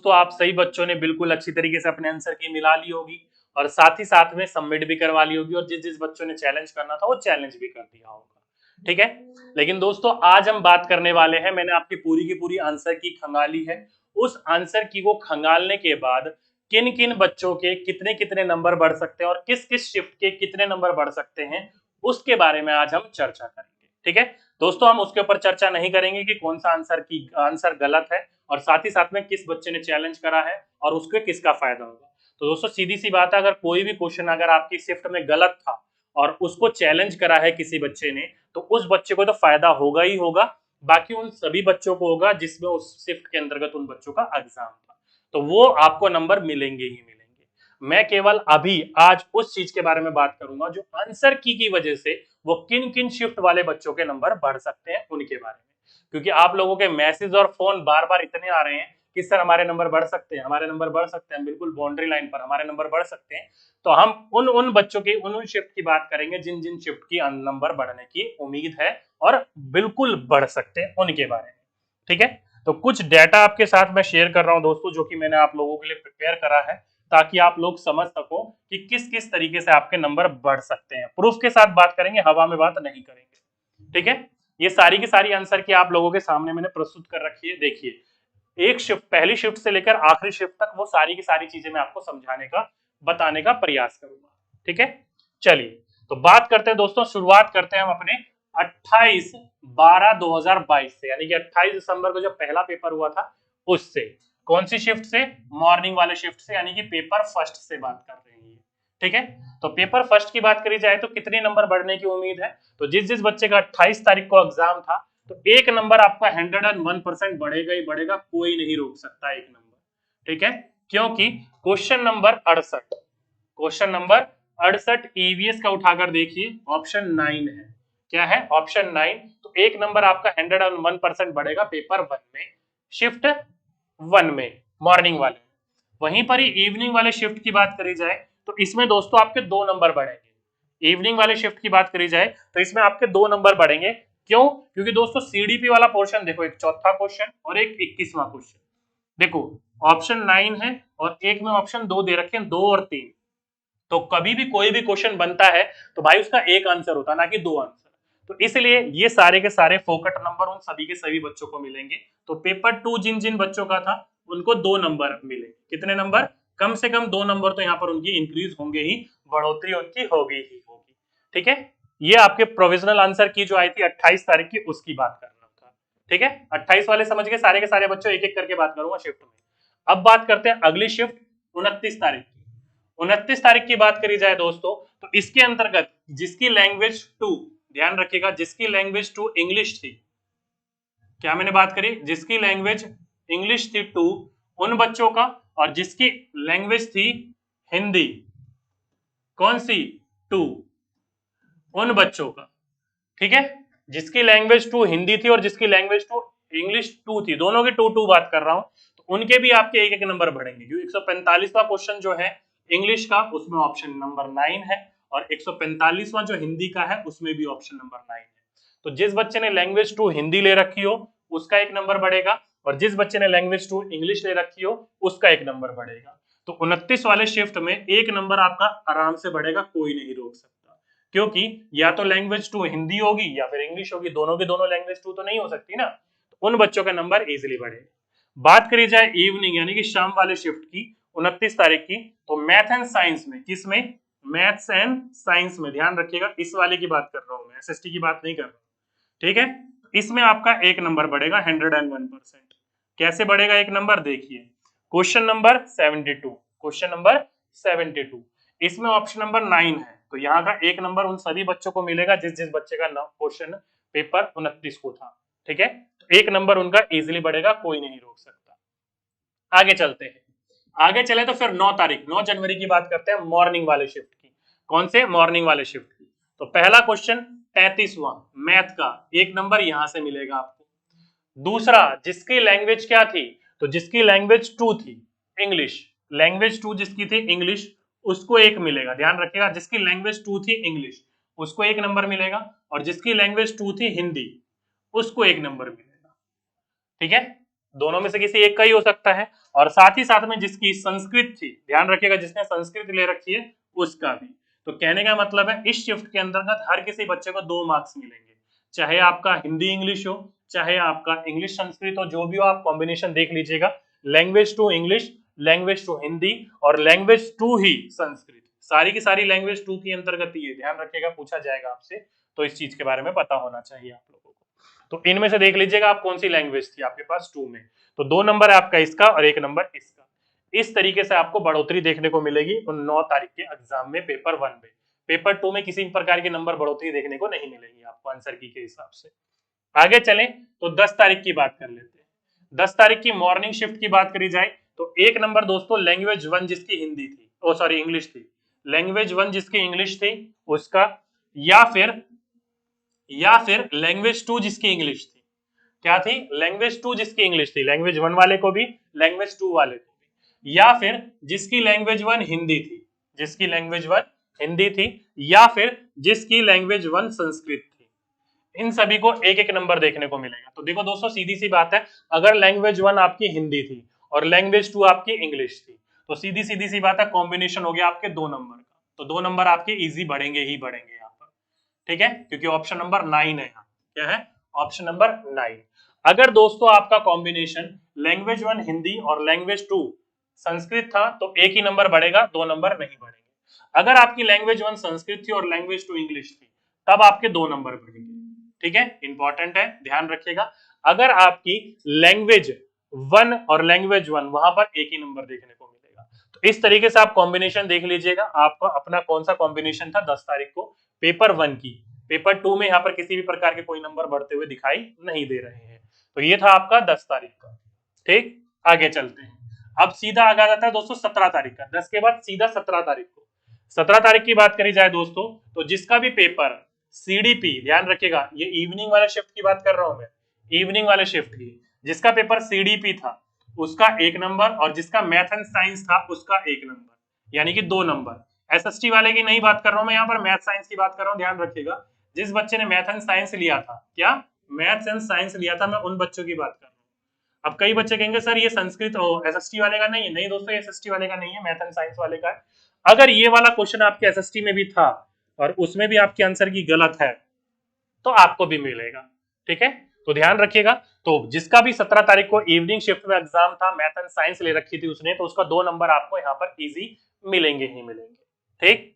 तो आप सही बच्चों ने बिल्कुल अच्छी तरीके से अपने आंसर की मिला ली होगी और साथ ही साथ में सबमिट भी करवा ली होगी और जिस जिस बच्चों ने चैलेंज करना था वो चैलेंज भी कर दिया होगा। ठीक है, लेकिन दोस्तों आज हम बात करने वाले हैं, मैंने आपकी पूरी की पूरी आंसर की खंगाली है, उस आंसर की को खंगालने के बाद किन किन बच्चों के कितने कितने नंबर बढ़ सकते हैं और किस किस शिफ्ट के कितने नंबर बढ़ सकते हैं उसके बारे में आज हम चर्चा करेंगे। ठीक है दोस्तों, हम उसके ऊपर चर्चा नहीं करेंगे कि कौन सा आंसर गलत है और साथ ही साथ में किस बच्चे ने चैलेंज करा है और उसके किसका फायदा होगा। तो दोस्तों सीधी सी बात है, अगर कोई भी क्वेश्चन अगर आपकी शिफ्ट में गलत था और उसको चैलेंज करा है किसी बच्चे ने तो उस बच्चे को तो फायदा होगा ही होगा, बाकी उन सभी बच्चों को होगा जिसमें उस शिफ्ट के अंतर्गत उन बच्चों का एग्जाम था, तो वो आपको नंबर मिलेंगे ही मिलेंगे। मैं केवल अभी आज उस चीज के बारे में बात करूंगा जो आंसर की वजह से वो किन किन शिफ्ट वाले बच्चों के नंबर बढ़ सकते हैं उनके बारे में, क्योंकि आप लोगों के मैसेज और फोन बार बार इतने आ रहे हैं कि सर हमारे नंबर बढ़ सकते हैं, हमारे नंबर बढ़ सकते हैं, बिल्कुल बाउंड्री लाइन पर हमारे नंबर बढ़ सकते हैं। तो हम उन उन बच्चों की उन शिफ्ट की बात करेंगे जिन जिन शिफ्ट की नंबर बढ़ने की उम्मीद है और बिल्कुल बढ़ सकते हैं उनके बारे में। ठीक है, तो कुछ डेटा आपके साथ मैं शेयर कर रहा हूं दोस्तों जो कि मैंने आप लोगों के लिए प्रिपेयर करा है ताकि आप लोग समझ सको कि किस किस तरीके से आपके नंबर बढ़ सकते हैं। प्रूफ के साथ बात करेंगे, हवा में बात नहीं करेंगे। ठीक है, ये सारी की सारी आंसर की आप लोगों के सामने मैंने प्रस्तुत कर रखी है। देखिए एक शिफ्ट, पहली शिफ्ट से लेकर आखिरी शिफ्ट तक वो सारी की सारी चीजें मैं आपको समझाने का बताने का प्रयास करूंगा। ठीक है, चलिए तो बात करते हैं दोस्तों, शुरुआत करते हैं हम अपने 28/12/2022 से, यानी कि 28 दिसंबर को जो पहला पेपर हुआ था उससे। कौन सी शिफ्ट से? मॉर्निंग वाले शिफ्ट से, यानी कि पेपर फर्स्ट से बात कर रहे हैं। ठीक है, तो पेपर फर्स्ट की बात करी जाए तो कितने नंबर बढ़ने की उम्मीद है? तो जिस जिस बच्चे का 28 तारीख को एग्जाम था तो एक नंबर आपका 101% बढ़ेगा ही बढ़ेगा, कोई नहीं रोक सकता एक नंबर। ठीक है, क्योंकि question number 68, question number 68 EVS का उठाकर देखिए, ऑप्शन 9 है। क्या है? ऑप्शन 9। तो एक नंबर आपका 101% बढ़ेगा पेपर 1 में, शिफ्ट 1 में, मॉर्निंग वाले। वहीं पर ही इवनिंग वाले शिफ्ट की बात करी जाए तो इसमें दोस्तों आपके 2 नंबर बढ़ेंगे। इवनिंग वाले शिफ्ट की बात करी जाए तो इसमें आपके 2 नंबर बढ़ेंगे। क्यों? क्योंकि दोस्तों सीडीपी वाला पोर्शन देखो, एक चौथा क्वेश्चन और एक 21वां क्वेश्चन। देखो ऑप्शन 9 है और एक में ऑप्शन 2 दे रखे हैं, 2 और 3। तो कभी भी कोई भी क्वेश्चन बनता है तो भाई उसका एक आंसर होता है, ना कि 2 आंसर। तो इसलिए ये सारे के सारे फोकट नंबर उन सभी के सभी बच्चों को मिलेंगे। तो पेपर 2 जिन जिन बच्चों का था उनको 2 नंबर मिलेंगे। कितने नंबर? कम से कम 2 नंबर तो यहाँ पर उनकी इंक्रीज होंगे ही, बढ़ोतरी उनकी होगी ही होगी। ठीक है, ये आपके प्रोविजनल आंसर की जो आई थी 28 तारीख की उसकी बात कर रहा था। ठीक है, 28 वाले समझ गए, सारे के सारे बच्चों एक एक करके बात करूंगा शिफ्ट में। अब बात करते हैं अगली शिफ्ट 29 तारीख की। 29 तारीख की बात करी जाए दोस्तों तो इसके अंतर्गत जिसकी लैंग्वेज 2, ध्यान रखिएगा, जिसकी लैंग्वेज 2 इंग्लिश थी, क्या मैंने बात करी? जिसकी लैंग्वेज इंग्लिश थी 2 उन बच्चों का, और जिसकी लैंग्वेज थी हिंदी, कौन सी? 2, उन बच्चों का। ठीक है, जिसकी लैंग्वेज 2 हिंदी थी और जिसकी लैंग्वेज 2 इंग्लिश 2 थी, दोनों की 2 बात कर रहा हूं, तो उनके भी आपके एक एक नंबर बढ़ेंगे, क्योंकि 145वां क्वेश्चन जो है इंग्लिश का उसमें ऑप्शन नंबर 9 है और 145वां जो हिंदी का है उसमें भी ऑप्शन नंबर 9 है। तो जिस बच्चे ने लैंग्वेज 2 हिंदी ले रखी हो उसका एक नंबर बढ़ेगा और जिस बच्चे ने लैंग्वेज 2 इंग्लिश ले रखी हो उसका एक नंबर बढ़ेगा। तो 29 वाले शिफ्ट में एक नंबर आपका आराम से बढ़ेगा, कोई नहीं रोक सकता, क्योंकि या तो लैंग्वेज 2 हिंदी होगी या फिर इंग्लिश होगी, दोनों की दोनों लैंग्वेज 2 तो नहीं हो सकती ना, तो उन बच्चों का नंबर इजीली बढ़ेगा। बात करी जाए इवनिंग यानी कि शाम वाले शिफ्ट की 29 तारीख की, तो मैथ एंड साइंस में, किसमें? मैथ्स एंड साइंस में, ध्यान रखिएगा इस वाले की बात कर रहा हूं मैं, एसएसटी की बात नहीं कर रहा हूं। ठीक है, इसमें आपका एक नंबर बढ़ेगा 101%। कैसे बढ़ेगा एक नंबर? देखिए क्वेश्चन नंबर 72, क्वेश्चन नंबर 72, इसमें ऑप्शन नंबर 9 है, तो यहाँ का एक नंबर उन सभी बच्चों को मिलेगा जिस जिस बच्चे का क्वेश्चन पेपर 29 को था। ठीक है, तो एक नंबर उनका इजीली बढ़ेगा, कोई नहीं रोक सकता। आगे चलते हैं, आगे चले तो फिर 9 तारीख 9 जनवरी की बात करते हैं, मॉर्निंग वाले शिफ्ट की। कौन से? मॉर्निंग वाले शिफ्ट की। तो पहला क्वेश्चन 33वां मैथ का, एक नंबर यहां से मिलेगा आपको। दूसरा, जिसकी लैंग्वेज क्या थी? तो जिसकी लैंग्वेज 2 थी इंग्लिश, लैंग्वेज 2 जिसकी थी इंग्लिश, उसको एक मिलेगा। ध्यान रखिएगा, जिसकी लैंग्वेज 2 थी इंग्लिश उसको एक नंबर मिलेगा और जिसकी लैंग्वेज 2 थी हिंदी उसको एक नंबर मिलेगा। ठीक है, दोनों में से किसी एक का ही हो सकता है, और साथ ही साथ में जिसकी संस्कृत थी, ध्यान रखिएगा जिसने संस्कृत ले रखी है उसका भी। तो कहने का मतलब है इस शिफ्ट के अंतर्गत हर किसी बच्चे को 2 मार्क्स मिलेंगे, चाहे आपका हिंदी इंग्लिश हो, चाहे आपका इंग्लिश संस्कृत हो, जो भी हो आप कॉम्बिनेशन देख लीजिएगा, language to English, language to Hindi और लैंग्वेज टू ही संस्कृत, सारी की सारी लैंग्वेज टू के अंतर्गत ही है, ध्यान रखिएगा पूछा जाएगा आपसे, तो इस चीज के बारे में पता होना चाहिए आप लोगों को। तो इनमें से देख लीजिएगा आप कौन सी लैंग्वेज थी आपके पास टू में, तो 2 नंबर है आपका इसका और 1 नंबर इसका। इस तरीके से आपको बढ़ोतरी देखने को मिलेगी 9 तारीख के एग्जाम में पेपर 1 में। पेपर 2 में किसी प्रकार की नंबर बढ़ोतरी देखने को नहीं मिलेगी आपको आंसर की के हिसाब से। आगे चलें तो 10 तारीख की बात कर लेते हैं। 10 तारीख की मॉर्निंग शिफ्ट की बात करी जाए तो 1 नंबर दोस्तों लैंग्वेज 1 जिसकी हिंदी थी, ओ सॉरी इंग्लिश थी, लैंग्वेज 1 जिसकी इंग्लिश थी उसका, या फिर लैंग्वेज 2 जिसकी इंग्लिश थी, क्या थी, लैंग्वेज 2 जिसकी इंग्लिश थी, लैंग्वेज 1 वाले को भी, लैंग्वेज 2 वाले को भी, या फिर जिसकी लैंग्वेज 1 हिंदी थी, जिसकी लैंग्वेज 1 हिंदी थी, या फिर जिसकी लैंग्वेज 1 संस्कृत थी, इन सभी को एक एक नंबर देखने को मिलेगा। तो देखो दोस्तों सीधी सी बात है, अगर लैंग्वेज 1 आपकी हिंदी थी और लैंग्वेज 2 आपकी इंग्लिश थी, तो सीधी सी बात है कॉम्बिनेशन हो गया आपके 2 नंबर का, तो 2 नंबर आपके इजी बढ़ेंगे ही बढ़ेंगे यहाँ पर, ठीक है, क्योंकि ऑप्शन नंबर 9 है यहाँ, क्या है, ऑप्शन नंबर 9। अगर दोस्तों आपका कॉम्बिनेशन लैंग्वेज 1 हिंदी और लैंग्वेज 2 संस्कृत था तो एक ही नंबर बढ़ेगा, 2 नंबर नहीं बढ़ेंगे। अगर आपकी लैंग्वेज 1 संस्कृत थी और लैंग्वेज 2 इंग्लिश थी तब आपके 2 नंबर बढ़ेंगे, ठीक है, इंपॉर्टेंट है, ध्यान रखिएगा। अगर आपकी लैंग्वेज 1 और लैंग्वेज 1 वहां पर एक ही नंबर देखने को मिलेगा। तो इस तरीके से आप कॉम्बिनेशन देख लीजिएगा आपका अपना कौन सा कॉम्बिनेशन था 10 तारीख को पेपर 1 की। पेपर 2 में यहाँ पर किसी भी प्रकार के कोई नंबर बढ़ते हुए दिखाई नहीं दे रहे हैं। तो ये था आपका 10 तारीख का, ठीक। आगे चलते हैं, अब सीधा आगे आ जाता है दोस्तों 17 तारीख का, 10 के बाद सीधा 17 तारीख को। 17 तारीख की बात करी जाए दोस्तों तो जिसका भी पेपर सीडीपी, ध्यान रखिएगा ये इवनिंग वाले शिफ्ट की बात कर रहा हूं मैं, इवनिंग वाले शिफ्ट की, जिसका पेपर सीडीपी था उसका 1 नंबर और जिसका मैथ एंड साइंस था उसका 1 नंबर, यानी कि 2 नंबर। एसएसटी वाले की नहीं बात कर रहा हूं मैं, यहाँ पर मैथ साइंस की बात कर रहा हूं, ध्यान रखिएगा। जिस बच्चे ने मैथ एंड साइंस लिया था, क्या मैथ एंड साइंस लिया था, मैं उन बच्चों की बात कर रहा हूँ। अब कई बच्चे कहेंगे सर ये संस्कृत एसएसटी वाले का नहीं है, नहीं दोस्तों एसएसटी वाले का नहीं है, मैथ एंड साइंस वाले का है। अगर ये वाला क्वेश्चन आपके एसएसटी में भी था और उसमें भी आपके आंसर की गलत है तो आपको भी मिलेगा, ठीक है, तो ध्यान रखिएगा। तो जिसका भी 17 तारीख को इवनिंग शिफ्ट में एग्जाम था, मैथ एंड साइंस ले रखी थी उसने, तो उसका 2 नंबर आपको यहाँ पर इजी मिलेंगे ही मिलेंगे, ठीक।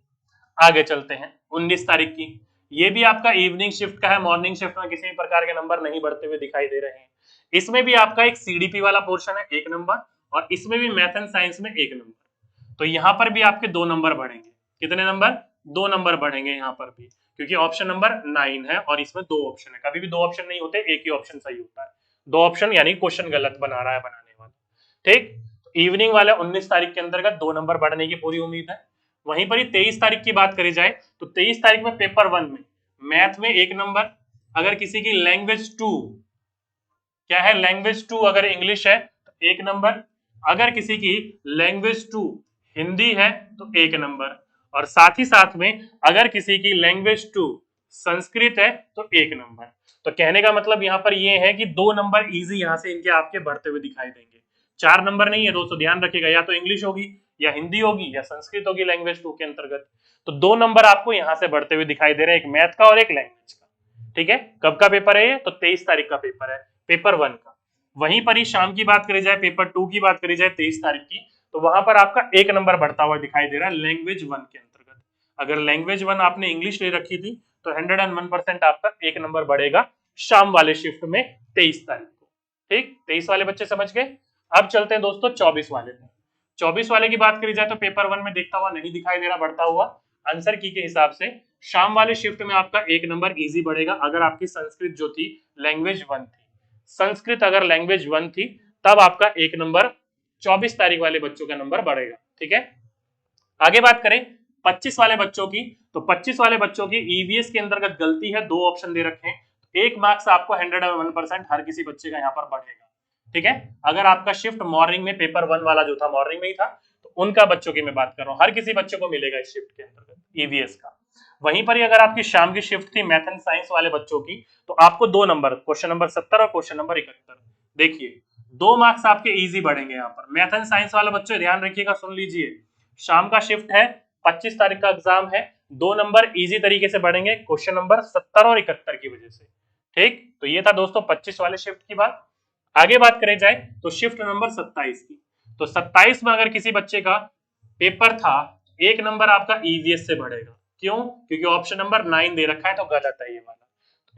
आगे चलते हैं 19 तारीख की, ये भी आपका इवनिंग शिफ्ट का है, मॉर्निंग शिफ्ट में किसी भी प्रकार के नंबर नहीं बढ़ते हुए दिखाई दे रहे हैं। इसमें भी आपका एक सीडीपी वाला पोर्शन है 1 नंबर और इसमें भी मैथ एंड साइंस में 1 नंबर, तो यहाँ पर भी आपके 2 नंबर बढ़ेंगे। कितने नंबर, 2 नंबर बढ़ेंगे यहाँ पर भी, क्योंकि ऑप्शन नंबर 9 है और इसमें 2 ऑप्शन है, कभी भी 2 ऑप्शन नहीं होते, एक ही ऑप्शन सही होता है। 2 ऑप्शन यानी क्वेश्चन गलत बना रहा है बनाने वाला, ठीक। इवनिंग वाले 19 तारीख के अंतर्गत 2 नंबर बढ़ने की पूरी उम्मीद है। वहीं पर ही 23 तारीख की बात करी जाए तो 23 तारीख में पेपर 1 में मैथ में 1 नंबर, अगर किसी की लैंग्वेज 2 क्या है, लैंग्वेज 2 अगर इंग्लिश है तो 1 नंबर, अगर किसी की लैंग्वेज 2 हिंदी है तो 1 नंबर, और साथ ही साथ में अगर किसी की लैंग्वेज 2 संस्कृत है तो 1 नंबर। तो कहने का मतलब यहाँ पर ये है कि 2 नंबर इजी यहाँ से इनके आपके बढ़ते हुए दिखाई देंगे, 4 नंबर नहीं है दोस्तों, ध्यान रखिएगा, या तो इंग्लिश होगी या हिंदी होगी या संस्कृत होगी लैंग्वेज 2 के अंतर्गत। तो 2 नंबर आपको यहाँ से बढ़ते हुए दिखाई दे रहे हैं, एक मैथ का और एक लैंग्वेज का, ठीक है। कब का पेपर है ये, तो 23 तारीख का पेपर है, पेपर 1 का। वहीं पर ही शाम की बात करी जाए, पेपर 2 की बात करी जाए 23 तारीख की, तो वहां पर आपका 1 नंबर बढ़ता हुआ दिखाई दे रहा है लैंग्वेज 1 के अंतर्गत। अगर लैंग्वेज 1 आपने इंग्लिश ले रखी थी तो 101% आपका 1 नंबर बढ़ेगा शाम वाले शिफ्ट में 23 तारीख को, ठीक। 23 वाले बच्चे समझ गए। अब चलते हैं दोस्तों 24 वाले में। 24 वाले की बात करी जाए तो पेपर 1 में देखता हुआ नहीं दिखाई दे रहा बढ़ता हुआ, आंसर की के हिसाब से शाम वाले शिफ्ट में आपका 1 नंबर इजी बढ़ेगा अगर आपकी संस्कृत जो थी लैंग्वेज 1 थी, संस्कृत अगर लैंग्वेज 1 थी तब आपका 1 नंबर 24 तारीख वाले बच्चों का नंबर बढ़ेगा, ठीक है। आगे बात करें 25 वाले बच्चों की, तो 25 वाले बच्चों की ईवीएस के अंतर्गत गलती है, 2 ऑप्शन दे रखे हैं, 1 मार्क्स आपको 101% हर किसी बच्चे का यहाँ पर बढ़ेगा, ठीक है। अगर आपका शिफ्ट मॉर्निंग में पेपर 1 वाला जो था मॉर्निंग में ही था तो उनका बच्चों की मैं बात कर रहा हूँ, हर किसी बच्चे को मिलेगा इस शिफ्ट के अंतर्गत ईवीएस का। वहीं पर ही अगर आपकी शाम की शिफ्ट थी मैथ एंड साइंस वाले बच्चों की तो आपको 2 नंबर, क्वेश्चन नंबर 70 और क्वेश्चन नंबर 71, देखिए 2 मार्क्स आपके इजी बढ़ेंगे यहाँ पर। मैथ एंड साइंस वाले बच्चे ध्यान रखिएगा, सुन लीजिए, शाम का शिफ्ट है, 25 तारीख का एग्जाम है, 2 नंबर इजी तरीके से बढ़ेंगे क्वेश्चन नंबर 70 और 71 की वजह से। ठीक, तो ये था दोस्तों 25 वाले शिफ्ट की बात। आगे बात करें जाए तो शिफ्ट नंबर 27 की, तो 27 में अगर किसी बच्चे का पेपर था, 1 नंबर आपका ईवीएस से बढ़ेगा। क्यों? क्योंकि ऑप्शन नंबर 9 दे रखा है, तो गलत है ये वाला।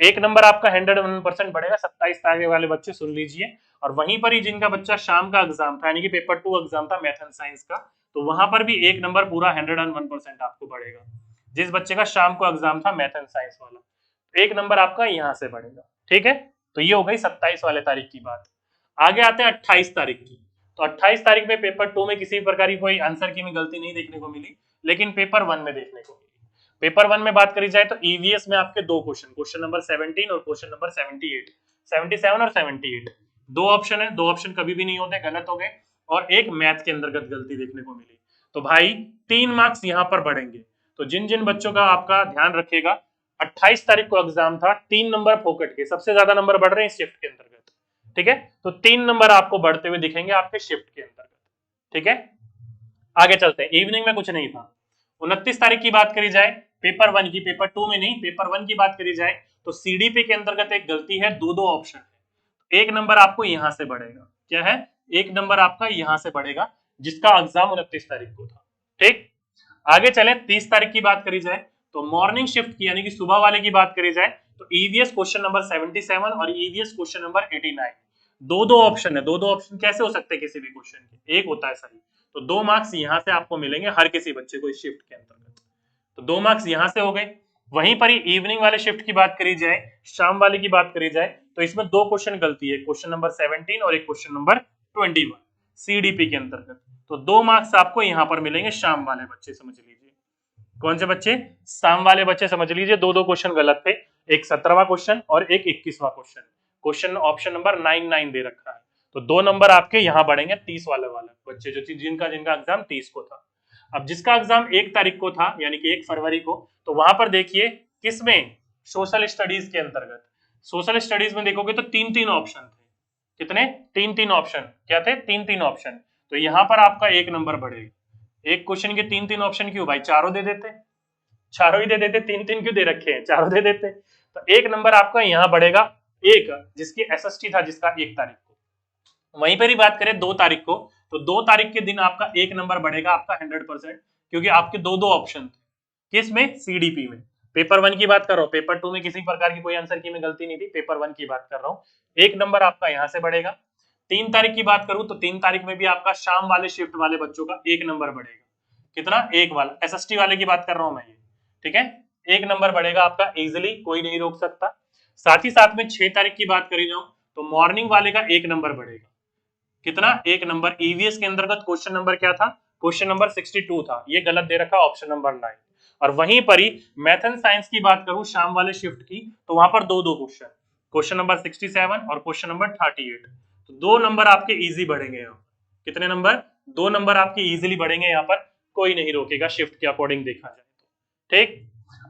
1 नंबर आपका 101% बढ़ेगा। 27 तारीख वाले बच्चे सुन लीजिए। और वहीं पर ही जिनका बच्चा शाम का एग्जाम था, यानी कि पेपर 2 एग्जाम था मैथ एंड साइंस का, तो वहां पर भी 1 नंबर पूरा 101% आपको बढ़ेगा। जिस बच्चे का शाम को एग्जाम था मैथ एंड साइंस वाला, 1 नंबर आपका यहां से बढ़ेगा। ठीक है, तो ये हो गई 27 वाले तारीख की बात। आगे आते हैं 28 तारीख की। तो 28 तारीख में पेपर 2 में किसी प्रकार की कोई आंसर की में गलती नहीं देखने को मिली, लेकिन पेपर 1 में देखने को मिली। पेपर 1 में बात करी जाए तो ईवीएस में आपके 2 क्वेश्चन, क्वेश्चन नंबर 17 और क्वेश्चन नंबर 78, 77 और 78, 2 ऑप्शन है, 2 ऑप्शन कभी भी नहीं होते, गलत हो गए, और एक मैथ के अंतर्गत गलती देखने को मिली। तो भाई 3 मार्क्स यहां पर बढ़ेंगे। तो जिन जिन बच्चों का आपका ध्यान रखेगा, 28 तारीख को एग्जाम था, 3 नंबर फोकट के, सबसे ज्यादा नंबर बढ़ रहे हैं शिफ्ट के अंतर्गत। ठीक है, तो 3 नंबर आपको बढ़ते हुए दिखेंगे आपके शिफ्ट के अंतर्गत। ठीक है, आगे चलते हैं। इवनिंग में कुछ नहीं था। 29 तारीख की बात करी जाए पेपर 1 की, पेपर 2 में नहीं, पेपर 1 की बात करी जाए तो सीडीपी के अंतर्गत एक गलती है, 2 ऑप्शन है, 1 नंबर आपको यहां से बढ़ेगा। क्या है? 1 नंबर आपका यहां से बढ़ेगा, जिसका एग्जाम 29 तारीख को था। ठीक, आगे चले 30 तारीख की बात करी जाए तो मॉर्निंग शिफ्ट की, यानी कि सुबह वाले की बात करी जाए तो ईवीएस क्वेश्चन नंबर 77 और ईवीएस क्वेश्चन नंबर 89, 2 ऑप्शन है। 2 ऑप्शन कैसे हो सकते हैं किसी भी क्वेश्चन के? एक होता है सही। तो 2 मार्क्स यहां से आपको मिलेंगे हर किसी बच्चे को इस शिफ्ट के अंतर्गत। तो 2 मार्क्स यहां से हो गए। वहीं पर ही इवनिंग वाले शिफ्ट की बात करी जाए, शाम वाले की बात करी जाए तो इसमें 2 क्वेश्चन गलती है, क्वेश्चन नंबर 17 और एक क्वेश्चन नंबर 21 सीडीपी के अंतर्गत। तो 2 मार्क्स आपको यहां पर मिलेंगे शाम वाले बच्चे, समझ लीजिए। कौन से बच्चे? शाम वाले बच्चे, समझ लीजिए। 2 क्वेश्चन गलत थे, एक 17वां क्वेश्चन और एक 21वां क्वेश्चन। क्वेश्चन ऑप्शन नंबर 9 दे रखा है, तो 2 नंबर आपके यहां बढ़ेंगे 30 वाले बच्चे, जो जिनका एग्जाम 30 को था। अब जिसका एग्जाम 1 तारीख को था, यानी कि 1 फरवरी को, तो वहां पर देखिए किसमें, सोशल स्टडीज के अंतर्गत। सोशल स्टडीज में देखोगे तो 3 ऑप्शन थे। कितने? 3 ऑप्शन। क्या थे? 3 ऑप्शन। तो यहां पर आपका 1 नंबर बढ़ेगा। एक क्वेश्चन के 3 ऑप्शन क्यों भाई? चारों दे देते, चारों ही दे देते, 3 क्यों दे रखे हैं? चारों दे देते। तो 1 नंबर आपका यहां बढ़ेगा, एक जिसकी एसएसटी था, जिसका 1 तारीख को। वहीं पर ही बात करें 2 तारीख को, तो 2 तारीख के दिन आपका 1 नंबर बढ़ेगा आपका 100%, क्योंकि आपके 2 ऑप्शन थे। किसमें? सीडीपी में। पेपर 1 की बात कर रहा हूं, पेपर 2 में किसी प्रकार की कोई आंसर की में गलती नहीं थी, पेपर 1 की बात कर रहा हूं। 1 नंबर आपका यहां से बढ़ेगा। 3 तारीख की बात करूं तो 3 तारीख में भी आपका शाम वाले शिफ्ट वाले बच्चों का 1 नंबर बढ़ेगा। कितना? 1 वाला, एसएसटी वाले की बात कर रहा हूं मैं ये। ठीक है, 1 नंबर बढ़ेगा आपका इजिली, कोई नहीं रोक सकता। साथ ही साथ में 6 तारीख की बात करी जाऊं तो मॉर्निंग वाले का 1 नंबर बढ़ेगा। कितना? 1 नंबर। ईवीएस के अंतर्गत क्वेश्चन नंबर क्या था? क्वेश्चन नंबर 62 था, ये गलत दे रखा ऑप्शन नंबर 9। और वहीं पर ही मैथ एंड साइंस की बात करूं शाम वाले शिफ्ट की, तो वहां पर 2 क्वेश्चन, क्वेश्चन नंबर 67 और क्वेश्चन नंबर 38। तो 2 नंबर आपके इजी बढ़ेंगे यहाँ। कितने नंबर? 2 नंबर आपके इजीली बढ़ेंगे यहाँ पर, कोई नहीं रोकेगा शिफ्ट के अकॉर्डिंग देखा जाए तो। ठीक,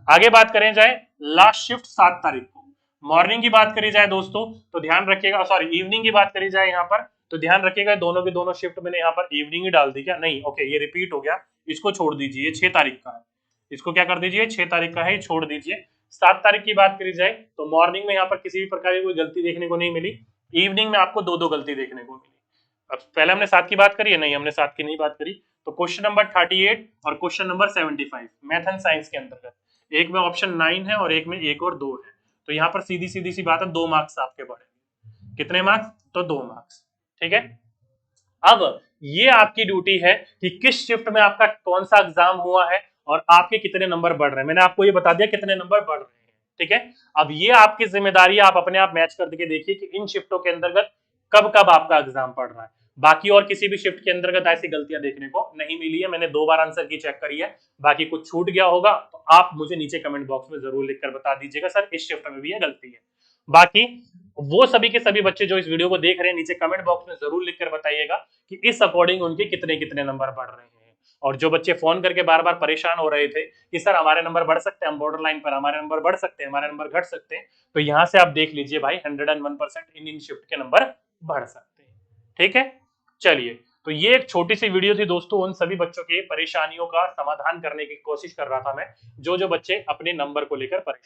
आगे बात करें जाए लास्ट शिफ्ट 7 तारीख को। मॉर्निंग की बात करी जाए दोस्तों तो ध्यान रखिएगा, सॉरी इवनिंग की बात करी जाए यहाँ पर तो ध्यान रखिएगा, दोनों के दोनों शिफ्ट मैंने यहाँ पर इवनिंग ही डाल दी क्या? नहीं, ओके, ये रिपीट हो गया, इसको छोड़ दीजिए, 6 तारीख का है, इसको क्या कर दीजिए, 6 तारीख का है, छोड़ दीजिए। 7 तारीख की बात करी जाए तो मॉर्निंग में यहाँ पर किसी भी प्रकार की कोई गलती देखने को नहीं मिली, इवनिंग में आपको 2 गलती देखने को मिली। अब पहले हमने 7 की बात करी है? नहीं, हमने 7 की नहीं बात करी। तो क्वेश्चन नंबर 38 और question number 75 math and science के अंतर्गत, एक में ऑप्शन 9 है और एक में 1 और 2 है। तो यहाँ पर सीधी सीधी सी बात है, 2 मार्क्स आपके बढ़ेंगे। कितने मार्क्स? तो 2 मार्क्स। ठीक है, अब ये आपकी ड्यूटी है कि किस शिफ्ट में आपका कौन सा एग्जाम हुआ है और आपके कितने नंबर बढ़ रहे हैं। मैंने आपको ये बता दिया कितने नंबर बढ़ रहे हैं। ठीक है, अब ये आपकी जिम्मेदारी है, आप अपने आप मैच करके देखिए कि इन शिफ्टों के अंतर्गत कब कब आपका एग्जाम पड़ रहा है। बाकी और किसी भी शिफ्ट के अंतर्गत ऐसी गलतियां देखने को नहीं मिली है, मैंने 2 बार आंसर की चेक करी है। बाकी कुछ छूट गया होगा तो आप मुझे नीचे कमेंट बॉक्स में जरूर लिखकर बता दीजिएगा, सर इस शिफ्ट में भी ये गलती है। बाकी वो सभी के सभी बच्चे जो इस वीडियो को देख रहे हैं, नीचे कमेंट बॉक्स में जरूर लिखकर बताइएगा कि इस अकॉर्डिंग उनके कितने कितने नंबर बढ़ रहे हैं। और जो बच्चे फोन करके बार बार परेशान हो रहे थे कि सर हमारे नंबर बढ़ सकते हैं, हम बॉर्डर लाइन पर, हमारे नंबर बढ़ सकते हैं, हमारे नंबर घट सकते हैं, तो यहां से आप देख लीजिए भाई 101% इन शिफ्ट के नंबर बढ़ सकते हैं। ठीक है, चलिए, तो ये एक छोटी सी वीडियो थी दोस्तों, उन सभी बच्चों की परेशानियों का समाधान करने की कोशिश कर रहा था मैं, जो जो बच्चे अपने नंबर को लेकर परेशान